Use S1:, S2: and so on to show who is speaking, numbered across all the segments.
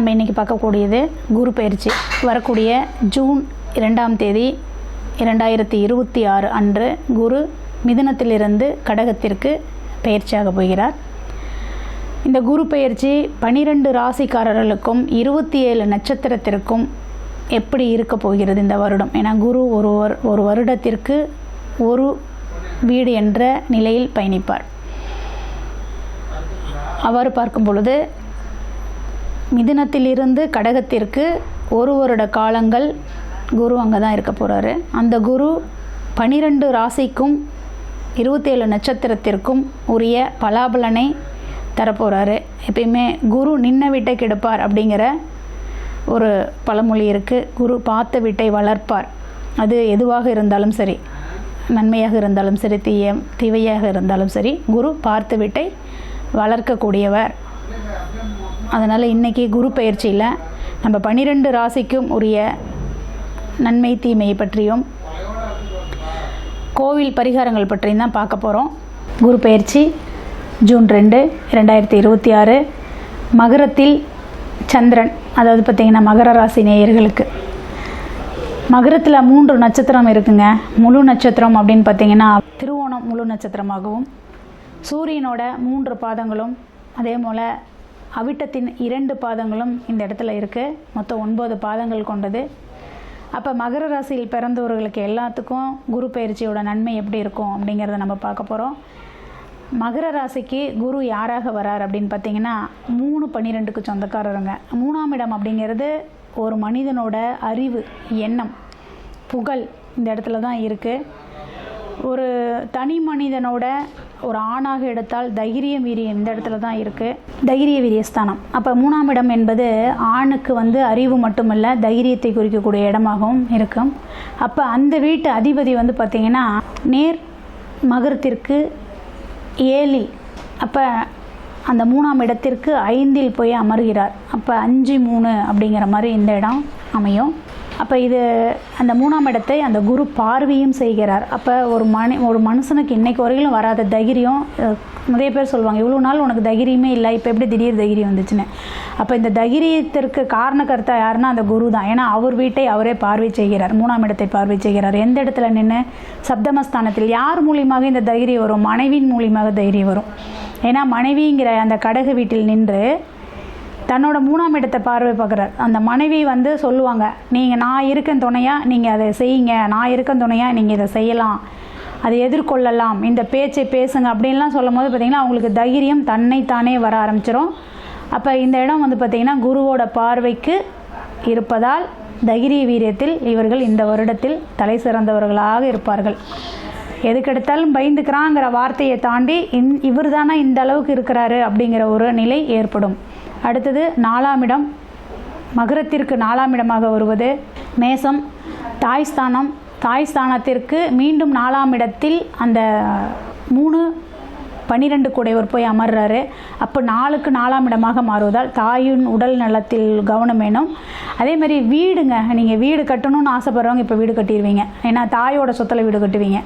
S1: நம்ம இன்றைக்கி பார்க்கக்கூடியது குரு பயிற்சி. வரக்கூடிய ஜூன் 2ஆம் தேதி 2026 அன்று குரு மிதுனத்திலிருந்து கடகத்திற்கு பயிற்சியாக போகிறார். இந்த குரு பயிற்சி 12 ராசிக்காரர்களுக்கும் 27 நட்சத்திரத்திற்கும் எப்படி இருக்க போகிறது இந்த வருடம்? ஏன்னா குரு ஒரு வருடத்திற்கு ஒரு வீடு என்ற நிலையில் பயணிப்பார். அவ்வாறு பார்க்கும் பொழுது மிதுனத்திலிருந்து கடகத்திற்கு ஒரு வருட காலங்கள் குரு அங்கே தான் இருக்க போகிறாரு. அந்த குரு 12 ராசிக்கும் 27 நட்சத்திரத்திற்கும் உரிய பலாபலனை தரப்போகிறாரு. எப்பயுமே குரு நின்ன வீட்டை கெடுப்பார் அப்படிங்கிற ஒரு பழமொழி இருக்குது. குரு பார்த்த வீட்டை வளர்ப்பார். அது எதுவாக இருந்தாலும் சரி, நன்மையாக இருந்தாலும் சரி, தீவையாக இருந்தாலும் சரி, குரு பார்த்த வீட்டை வளர்க்கக்கூடியவர். அதனால் இன்றைக்கி குரு பயிற்சியில் நம்ம 12 ராசிக்கும் உரிய நன்மை தீமையை பற்றியும் கோவில் பரிகாரங்கள் பற்றியும் தான் பார்க்க போகிறோம். குரு பயிற்சி ஜூன் 2, 2026 மகரத்தில் சந்திரன். அதாவது பார்த்திங்கன்னா மகர ராசி நேயர்களுக்கு மகரத்தில் 3 நட்சத்திரம் இருக்குங்க. முழு நட்சத்திரம் அப்படின்னு பார்த்திங்கன்னா திருவோணம் முழு நட்சத்திரமாகவும், சூரியனோட 3 பாதங்களும், அதே போல் அவிட்டத்தின் 2 பாதங்களும் இந்த இடத்துல இருக்குது. மொத்தம் 9 பாதங்கள் கொண்டது. அப்போ மகர ராசியில் பிறந்தவர்களுக்கு எல்லாத்துக்கும் குரு பயிற்சியோட நன்மை எப்படி இருக்கும் அப்படிங்கிறத நம்ம பார்க்க போகிறோம். மகர ராசிக்கு குரு யாராக வரார் அப்படின்னு பார்த்தீங்கன்னா 3, 12க்கு சொந்தக்காரருங்க. 3ஆம் இடம் அப்படிங்கிறது ஒரு மனிதனோட அறிவு, எண்ணம், புகழ் இந்த இடத்துல தான் இருக்குது. ஒரு தனி மனிதனோட ஒரு ஆணாக எடுத்தால் தைரியம், வீரியம் இந்த இடத்துல தான் இருக்குது. தைரிய வீரியஸ்தானம். அப்போ 3ஆம் இடம் என்பது ஆணுக்கு அறிவு மட்டுமல்ல, தைரியத்தை குறிக்கக்கூடிய இடமாகவும் இருக்கும். அப்போ அந்த வீட்டு அதிபதி பார்த்திங்கன்னா நேர் மகரத்திற்கு 7, அப்போ அந்த 3ஆம் இடத்திற்கு 5 போய் அமர்கிறார். அப்போ 5, 3 அப்படிங்கிற மாதிரி இந்த இடம் அமையும். அப்போ இது அந்த 3ஆம் இடத்தை அந்த குரு பார்வையும் செய்கிறார். அப்போ ஒரு மனுஷனுக்கு இன்றைக்கு வரையிலும் வராத தைரியம், நிறைய பேர் சொல்லுவாங்க இவ்வளோ நாள் உனக்கு தைரியமே இல்லை, இப்போ எப்படி திடீர் தைரியம் வந்துச்சுன்னு. அப்போ இந்த தைரியத்திற்கு காரணக்கர்த்தா யாருன்னா அந்த குரு தான். ஏன்னா அவர் வீட்டை அவரே பார்வை செய்கிறார், 3ஆம் இடத்தை பார்வை செய்கிறார். எந்த இடத்துல நின்று? சப்தமஸ்தானத்தில். யார் மூலியமாக இந்த தைரியம் வரும்? மனைவியின் மூலியமாக தைரியம் வரும். ஏன்னா மனைவிங்கிற அந்த கடக வீட்டில் நின்று தன்னோட 3ஆம் இடத்தை பார்வை பார்க்குறார். அந்த மனைவி சொல்லுவாங்க, நான் இருக்கேன் துணையாக, நீங்கள் அதை செய்யுங்க, நான் இருக்கேன் துணையாக, நீங்கள் இதை செய்யலாம், அதை எதிர்கொள்ளலாம், இந்த பேச்சை பேசுங்க அப்படின்லாம் சொல்லும் போது பார்த்திங்கன்னா அவங்களுக்கு தைரியம் தன்னைத்தானே வர ஆரம்பிச்சிடும். அப்போ இந்த இடம் பார்த்திங்கன்னா குருவோட பார்வைக்கு இருப்பதால் தைரிய வீரியத்தில் இவர்கள் இந்த வருடத்தில் தலை சிறந்தவர்களாக இருப்பார்கள். எதுக்கெடுத்தாலும் பயந்துக்கிறாங்கிற வார்த்தையை தாண்டி இவர் தானே இந்த அளவுக்கு இருக்கிறாரு அப்படிங்கிற ஒரு நிலை ஏற்படும். அடுத்தது 4ஆம் இடம், மகரத்திற்கு 4ஆம் இடமாக வருவது மேசம், தாய்ஸ்தானம். தாய்ஸ்தானத்திற்கு மீண்டும் 4ஆம் இடத்தில் அந்த 3, 12 கூடையவர் போய் அமர்றாரு. அப்போ 4க்கு 4ஆம் இடமாக மாறுவதால் தாயின் உடல் நலத்தில் கவனம் வேணும். அதேமாதிரி வீடுங்க, நீங்கள் வீடு கட்டணும்னு ஆசைப்படுறவங்க இப்போ வீடு கட்டிடுவீங்க. ஏன்னா தாயோட சொத்தில் வீடு கட்டுவீங்க.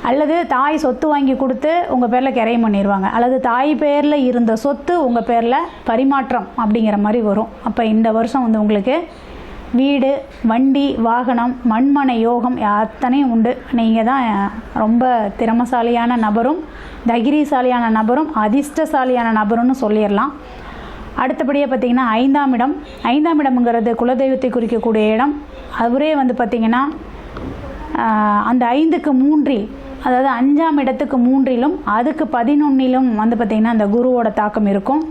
S1: அல்லது தாய் சொத்து வாங்கி கொடுத்து உங்கள் பேரில் கிரையம் பண்ணிடுவாங்க. அல்லது தாய் பேரில் இருந்த சொத்து உங்கள் பேரில் பரிமாற்றம் அப்படிங்கிற மாதிரி வரும். அப்போ இந்த வருஷம் உங்களுக்கு வீடு, வண்டி, வாகனம், மண்மனை யோகம் அத்தனையும் உண்டு. நீங்கள் தான் ரொம்ப திறமசாலியான நபரும், தைரியசாலியான நபரும், அதிர்ஷ்டசாலியான நபரும்னு சொல்லிடலாம். அடுத்தபடியாக பார்த்திங்கன்னா 5ஆம் இடம். 5ஆம் இடம்ங்கிறது குலதெய்வத்தை குறிக்கக்கூடிய இடம். அவரே பார்த்திங்கன்னா அந்த 5க்கு 3, அதாவது 5ஆம் இடத்துக்கு 3லும் அதுக்கு 11லும் பார்த்திங்கன்னா அந்த குருவோட தாக்கம் இருக்கும்.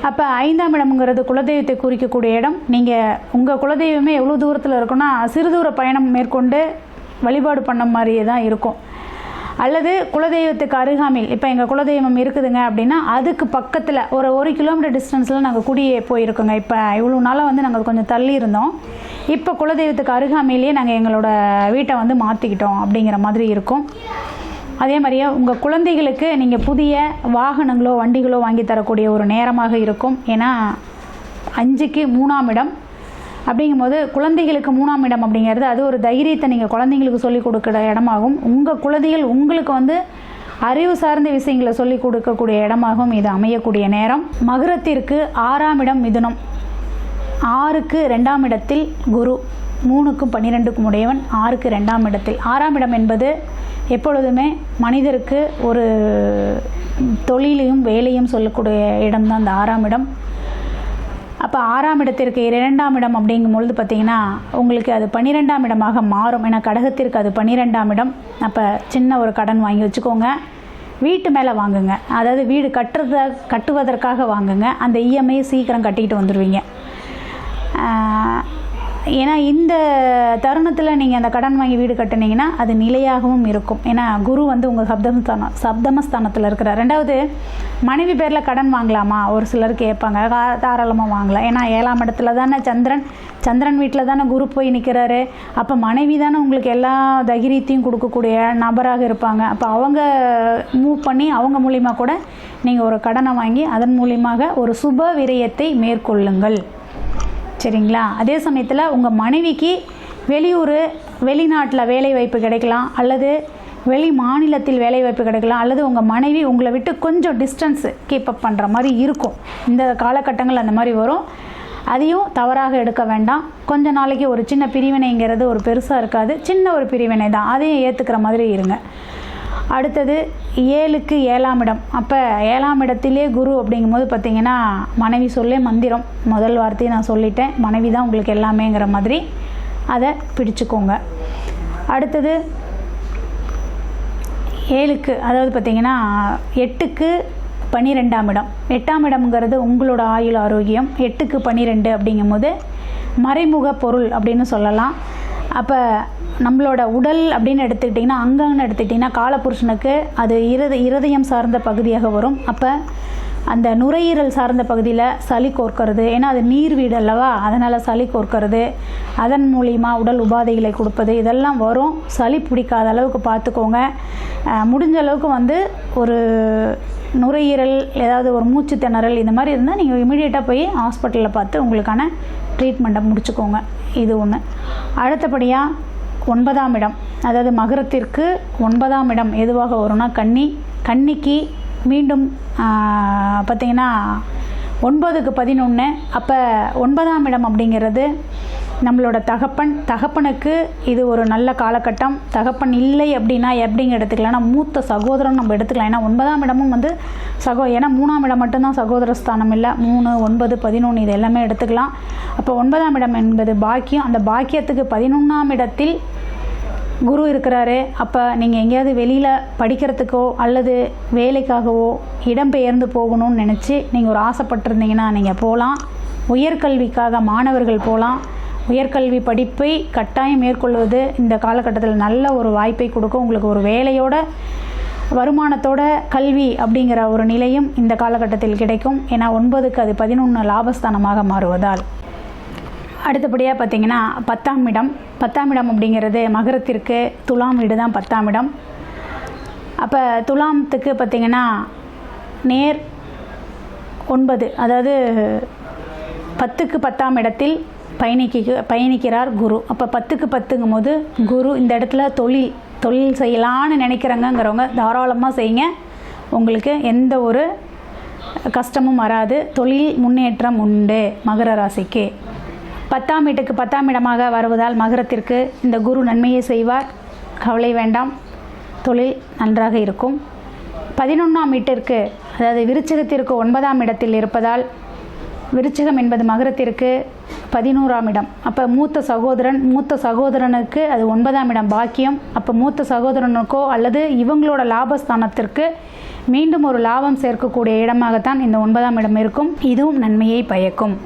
S1: அப்போ 5ஆம் இடம்ங்கிறது குலதெய்வத்தை குறிக்கக்கூடிய இடம். நீங்கள் உங்கள் குலதெய்வமே எவ்வளோ தூரத்தில் இருக்குன்னா சிறு தூர பயணம் மேற்கொண்டு வழிபாடு பண்ண மாதிரியே தான் இருக்கும். அல்லது குலதெய்வத்துக்கு அருகாமையில், இப்போ எங்கள் குலதெய்வம் இருக்குதுங்க அப்படின்னா அதுக்கு பக்கத்தில் ஒரு 1 கிலோமீட்டர் டிஸ்டன்ஸில் நாங்கள் குடியே போயிருக்கோங்க. இப்போ இவ்வளோ நாளாக நாங்கள் கொஞ்சம் தள்ளி இருந்தோம், இப்போ குலதெய்வத்துக்கு அருகாமையிலேயே நாங்கள் எங்களோட வீட்டை மாற்றிக்கிட்டோம் அப்படிங்கிற மாதிரி இருக்கும். அதே மாதிரியே உங்கள் குழந்தைகளுக்கு நீங்கள் புதிய வாகனங்களோ வண்டிகளோ வாங்கி தரக்கூடிய ஒரு நேரமாக இருக்கும். ஏன்னா 5க்கு 3ஆம் இடம் அப்படிங்கும்போது குழந்தைகளுக்கு 3ஆம் இடம் அப்படிங்கிறது அது ஒரு தைரியத்தை நீங்கள் குழந்தைங்களுக்கு சொல்லிக் கொடுக்குற இடமாகும். உங்கள் குழந்தைகள் உங்களுக்கு அறிவு சார்ந்த விஷயங்களை சொல்லிக் கொடுக்கக்கூடிய இடமாகவும் இது அமையக்கூடிய நேரம். மகரத்திற்கு 6ஆம் இடம் மிதுனம். 6க்கு 2ஆம் இடத்தில் குரு, 3க்கும் 12க்கும் உடையவன், 6க்கு 2ஆம் இடத்தில். 6ஆம் இடம் என்பது எப்பொழுதுமே மனிதருக்கு ஒரு தொழிலையும் வேலையும் சொல்லக்கூடிய இடம்தான் அந்த 6ஆம் இடம். அப்போ 6ஆம் இடத்திற்கு 2ஆம் இடம் அப்படிங்கும் பொழுது பார்த்திங்கன்னா உங்களுக்கு அது 12ஆம் இடமாக மாறும். ஏன்னா கடகத்திற்கு அது 12ஆம் இடம். அப்போ சின்ன ஒரு கடன் வாங்கி வச்சுக்கோங்க. வீட்டு மேலே வாங்குங்க, அதாவது வீடு கட்டுவதற்காக வாங்குங்க. அந்த இஎம்ஐ சீக்கிரம் கட்டிக்கிட்டு வந்துடுவீங்க. ஏன்னா இந்த தருணத்தில் நீங்கள் அந்த கடன் வாங்கி வீடு கட்டினீங்கன்னா அது நிலையாகவும் இருக்கும். ஏன்னா குரு வந்து உங்கள் சப்தமஸ்தானத்தில் இருக்கிறார். 2வது, மனைவி பேரில் கடன் வாங்கலாமா ஒரு சிலர் கேட்பாங்க. தாராளமாக வாங்கலாம். ஏன்னா 7ஆம் இடத்துல தானே சந்திரன் வீட்டில் தானே குரு போய் நிற்கிறாரு. அப்போ மனைவி தானே உங்களுக்கு எல்லா தைரியத்தையும் கொடுக்கக்கூடிய நபராக இருப்பாங்க. அப்போ அவங்க மூவ் பண்ணி அவங்க மூலிமா கூட நீங்கள் ஒரு கடனை வாங்கி அதன் மூலியமாக ஒரு சுப விரயத்தை மேற்கொள்ளுங்கள். சரிங்களா? அதே சமயத்தில் உங்கள் மனைவிக்கு வெளிநாட்டில் வேலை வாய்ப்பு கிடைக்கலாம், அல்லது வெளி மாநிலத்தில் வேலை வாய்ப்பு கிடைக்கலாம், அல்லது உங்கள் மனைவி உங்களை விட்டு கொஞ்சம் டிஸ்டன்ஸு கீப்பப் பண்ணுற மாதிரி இருக்கும். இந்த காலகட்டங்கள் அந்த மாதிரி வரும். அதையும் தவறாக எடுக்க வேண்டாம். கொஞ்ச நாளைக்கு ஒரு சின்ன பிரிவினைங்கிறது ஒரு பெருசாக இருக்காது, சின்ன ஒரு பிரிவினை தான், அதையும் ஏற்றுக்கிற மாதிரி இருங்க. அடுத்தது 7க்கு 7ஆம் இடம். அப்போ 7ஆம் இடத்திலே குரு அப்படிங்கும்போது பார்த்திங்கன்னா மனைவி சொல்லே மந்திரம். முதல் வார்த்தையை நான் சொல்லிட்டேன், மனைவி தான் உங்களுக்கு எல்லாமேங்கிற மாதிரி அதை பிடிச்சிக்கோங்க. அடுத்தது 7க்கு, அதாவது பார்த்திங்கன்னா 8க்கு 12ஆம் இடம். 8ஆம் இடம்ங்கிறது உங்களோட ஆயுள் ஆரோக்கியம். 8க்கு 12 அப்படிங்கும்போது மறைமுக பொருள் அப்படின்னு சொல்லலாம். அப்போ நம்மளோட உடல் அப்படின்னு எடுத்துக்கிட்டிங்கன்னா, அங்கன்னு எடுத்துக்கிட்டிங்கன்னா காலபுருஷனுக்கு அது இருதயம் சார்ந்த பகுதியாக வரும். அப்போ அந்த நுரையீரல் சார்ந்த பகுதியில் சளி கோர்க்கிறது, ஏன்னா அது நீர் வீடு அல்லவா, அதனால் சளி கோர்க்கிறது, அதன் மூலிமா உடல் உபாதைகளை கொடுப்பது, இதெல்லாம் வரும். சளி பிடிக்காத அளவுக்கு பார்த்துக்கோங்க. முடிஞ்ச அளவுக்கு வந்து ஒரு நுரையீரல், ஏதாவது ஒரு மூச்சு திணறல் இந்த மாதிரி இருந்தால் நீங்கள் இமீடியட்டாக போய் ஹாஸ்பிட்டலில் பார்த்து உங்களுக்கான ட்ரீட்மெண்ட்டை முடிச்சுக்கோங்க. இது ஒன்று. அடுத்தபடியாக 9ஆம் இடம், அதாவது மகரத்திற்கு 9ஆம் இடம் எதுவாக வரும்னா கன்னிக்கு மீண்டும் பார்த்திங்கன்னா 9க்கு 11. அப்போ 9ஆம் இடம் அப்படிங்கிறது நம்மளோட தகப்பனுக்கு இது ஒரு நல்ல காலகட்டம். தகப்பன் இல்லை அப்படின்னா எப்படிங்க எடுத்துக்கலாம்னா மூத்த சகோதரன் நம்ம எடுத்துக்கலாம். ஏன்னா 9ஆம் இடமும் வந்து ஏன்னா 3ஆம் இடம் மட்டும்தான் சகோதர ஸ்தானம் இல்லை, 3, 9, 11 இது எல்லாமே எடுத்துக்கலாம். அப்போ 9ஆம் இடம் என்பது பாக்கியம். அந்த பாக்கியத்துக்கு 11ஆம் இடத்தில் குரு இருக்கிறாரு. அப்போ நீங்கள் எங்கேயாவது வெளியில் படிக்கிறதுக்கோ அல்லது வேலைக்காகவோ இடம்பெயர்ந்து போகணும்னு நினச்சி நீங்கள் ஒரு ஆசைப்பட்டிருந்தீங்கன்னா நீங்கள் போகலாம். உயர்கல்விக்காக மாணவர்கள் போகலாம். உயர்கல்வி படிப்பை கட்டாயம் மேற்கொள்வது இந்த காலகட்டத்தில் நல்ல ஒரு வாய்ப்பை கொடுக்கும். உங்களுக்கு ஒரு வேலையோட வருமானத்தோட கல்வி அப்படிங்கிற ஒரு நிலையும் இந்த காலகட்டத்தில் கிடைக்கும். ஏன்னா 9க்கு அது 11 லாபஸ்தானமாக மாறுவதால். அடுத்தபடியாக பார்த்திங்கன்னா 10ஆம் இடம். 10ஆம் இடம் அப்படிங்கிறது மகரத்திற்கு துலாம் வீடு தான் 10ஆம் இடம். அப்போ துலாமத்துக்கு பார்த்திங்கன்னா நேர் 9, அதாவது 10க்கு 10ஆம் இடத்தில் பயணிக்கிறார் குரு. அப்போ 10க்கு 10ங்கும் போது குரு இந்த இடத்துல தொழில் செய்யலான்னு நினைக்கிறவங்க தாராளமாக செய்யுங்க. உங்களுக்கு எந்த ஒரு கஷ்டமும் வராது. தொழில் முன்னேற்றம் உண்டு மகர ராசிக்கு. 10ஆம் வீட்டுக்கு 10ஆம் இடமாக வருவதால் மகரத்திற்கு இந்த குரு நன்மையை செய்வார். கவலை வேண்டாம், தொழில் நன்றாக இருக்கும். 11ஆம் வீட்டிற்கு, அதாவது விருச்சிகத்திற்கு 9ஆம் இடத்தில் இருப்பதால், விருச்சிகம் என்பது மகரத்திற்கு 11ஆம் இடம். அப்போ மூத்த சகோதரனுக்கு அது 9ஆம் இடம் பாக்கியம். அப்போ மூத்த சகோதரனுக்கோ அல்லது இவங்களோட லாபஸ்தானத்திற்கு மீண்டும் ஒரு லாபம் சேர்க்கக்கூடிய இடமாகத்தான் இந்த 9ஆம் இடம் இருக்கும். இதுவும் நன்மையை பயக்கும்.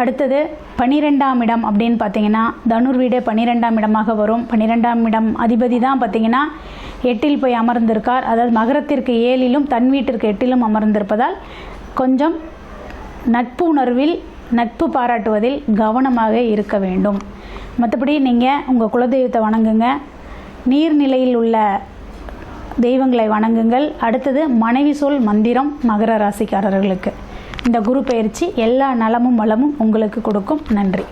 S1: அடுத்தது 12ஆம் இடம் அப்படின்னு பார்த்தீங்கன்னா தனுர் வீடு 12ஆம் இடமாக வரும். 12ஆம் இடம் அதிபதி தான் பார்த்தீங்கன்னா 8இல் போய் அமர்ந்திருக்கார். அதாவது மகரத்திற்கு 7லும் தன் வீட்டிற்கு 8லும் அமர்ந்திருப்பதால் கொஞ்சம் நட்பு பாராட்டுவதில் கவனமாக இருக்க வேண்டும். மற்றபடி நீங்கள் உங்கள் குலதெய்வத்தை வணங்குங்க, நீர்நிலையில் உள்ள தெய்வங்களை வணங்குங்கள். அடுத்தது மனைவி சொல் மந்திரம் மகர ராசிக்காரர்களுக்கு இந்த குரு பயிற்சி எல்லா நலமும் வளமும் உங்களுக்கு கொடுக்கும். நன்றி.